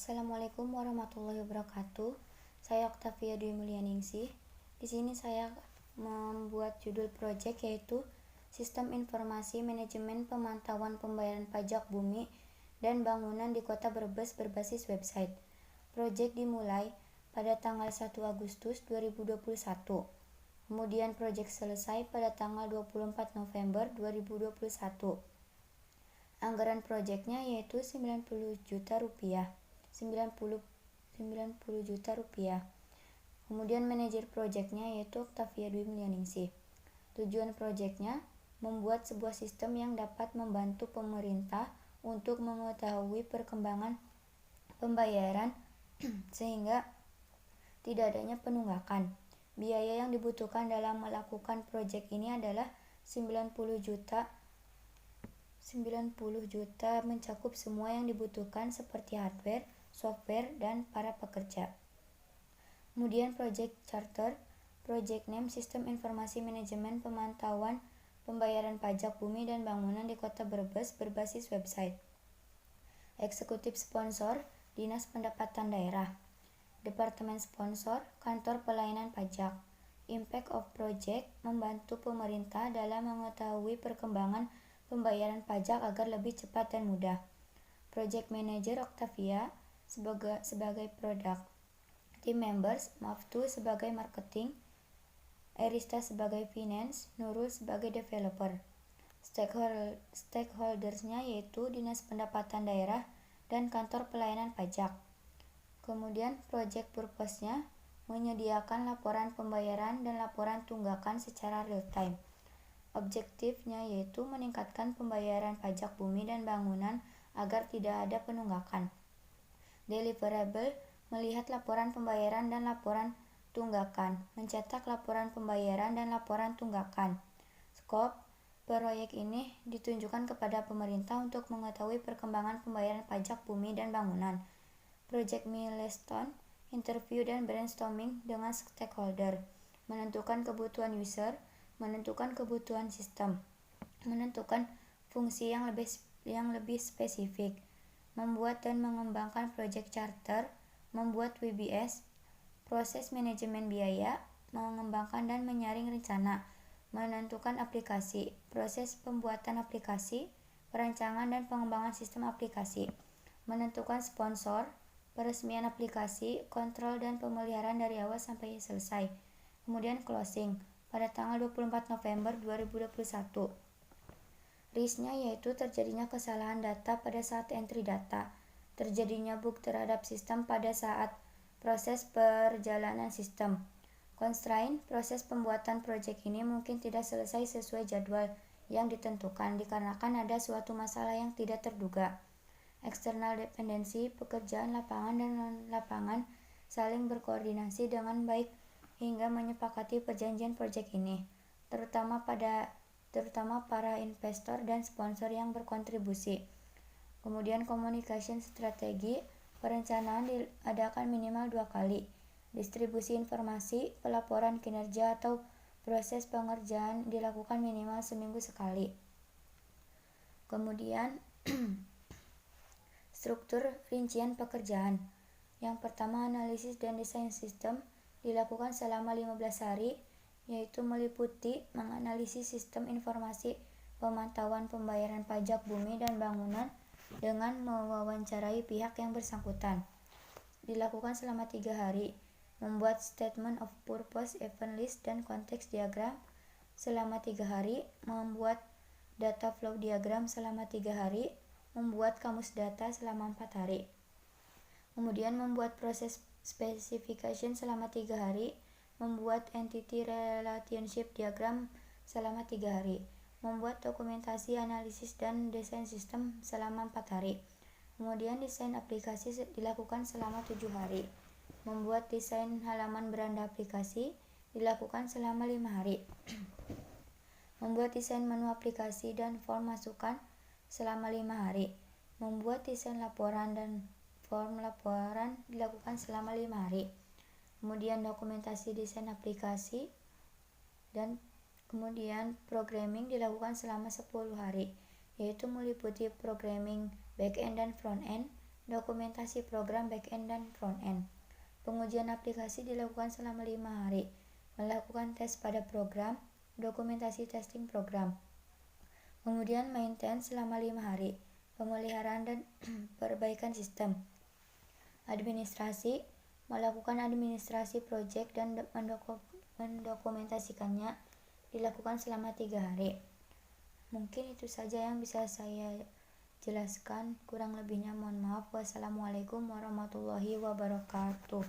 Assalamualaikum warahmatullahi wabarakatuh. Saya Oktavia Dwi Mulyaningsih. Di sini saya membuat judul proyek yaitu Sistem Informasi Manajemen Pemantauan Pembayaran Pajak Bumi dan Bangunan di Kota Brebes berbasis website. Proyek dimulai pada tanggal 1 Agustus 2021. Kemudian proyek selesai pada tanggal 24 November 2021. Anggaran proyeknya yaitu 90 juta rupiah. Kemudian manajer proyeknya yaitu Oktavia Dwi Mulyaningsih. Tujuan proyeknya membuat sebuah sistem yang dapat membantu pemerintah untuk mengetahui perkembangan pembayaran sehingga tidak adanya penunggakan. Biaya yang dibutuhkan dalam melakukan proyek ini adalah 90 juta mencakup semua yang dibutuhkan seperti hardware, software, dan para pekerja. Kemudian project charter, project name Sistem Informasi Manajemen Pemantauan Pembayaran Pajak Bumi dan Bangunan di Kota Brebes berbasis website. Eksekutif sponsor, Dinas Pendapatan Daerah. Departemen sponsor, Kantor Pelayanan Pajak. Impact of project, membantu pemerintah dalam mengetahui perkembangan pembayaran pajak agar lebih cepat dan mudah. Project Manager Oktavia sebagai produk. Team members, Maftu sebagai marketing, Erista sebagai finance, Nurul sebagai developer. Stakeholdersnya yaitu Dinas Pendapatan Daerah dan Kantor Pelayanan Pajak. Kemudian project purpose-nya menyediakan laporan pembayaran dan laporan tunggakan secara real time. Objektifnya yaitu meningkatkan pembayaran pajak bumi dan bangunan agar tidak ada penunggakan. Deliverable, melihat laporan pembayaran dan laporan tunggakan, mencetak laporan pembayaran dan laporan tunggakan. Scope, proyek ini ditunjukkan kepada pemerintah untuk mengetahui perkembangan pembayaran pajak bumi dan bangunan. Project milestone, interview dan brainstorming dengan stakeholder, menentukan kebutuhan user, menentukan kebutuhan sistem, menentukan fungsi yang lebih spesifik, membuat dan mengembangkan project charter, membuat WBS, proses manajemen biaya, mengembangkan dan menyaring rencana, menentukan aplikasi, proses pembuatan aplikasi, perancangan dan pengembangan sistem aplikasi, menentukan sponsor, peresmian aplikasi, kontrol dan pemeliharaan dari awal sampai selesai. Kemudian closing pada tanggal 24 November 2021. Risknya yaitu terjadinya kesalahan data pada saat entry data, terjadinya bug terhadap sistem pada saat proses perjalanan sistem. Constraint, proses pembuatan proyek ini mungkin tidak selesai sesuai jadwal yang ditentukan dikarenakan ada suatu masalah yang tidak terduga. External dependency, pekerjaan lapangan dan non-lapangan saling berkoordinasi dengan baik hingga menyepakati perjanjian proyek ini, terutama para investor dan sponsor yang berkontribusi. Kemudian communication strategi, perencanaan diadakan minimal 2 kali. Distribusi informasi, pelaporan kinerja atau proses pengerjaan dilakukan minimal seminggu sekali. Kemudian struktur rincian pekerjaan. Yang pertama, analisis dan desain sistem dilakukan selama 15 hari, yaitu meliputi menganalisis sistem informasi pemantauan pembayaran pajak bumi dan bangunan dengan mewawancarai pihak yang bersangkutan. Dilakukan selama 3 hari, membuat statement of purpose, event list, dan konteks diagram selama 3 hari, membuat data flow diagram selama 3 hari, membuat kamus data selama 4 hari. Kemudian membuat proses specification selama 3 hari, membuat entity relationship diagram selama 3 hari, membuat dokumentasi analisis dan desain sistem selama 4 hari. Kemudian desain aplikasi dilakukan selama 7 hari. Membuat desain halaman beranda aplikasi dilakukan selama 5 hari. Membuat desain menu aplikasi dan form masukan selama 5 hari. Membuat desain laporan dan form laporan dilakukan selama 5 hari. Kemudian dokumentasi desain aplikasi dan kemudian programming dilakukan selama 10 hari, yaitu meliputi programming back-end dan front-end, Dokumentasi program back-end dan front-end. Pengujian aplikasi dilakukan selama 5 hari. Melakukan tes pada program, dokumentasi testing program. Kemudian maintenance selama 5 hari. Pemeliharaan dan perbaikan sistem. Administrasi, melakukan administrasi proyek dan mendokumentasikannya dilakukan selama 3 hari. Mungkin itu saja yang bisa saya jelaskan, kurang lebihnya mohon maaf. Wassalamualaikum warahmatullahi wabarakatuh.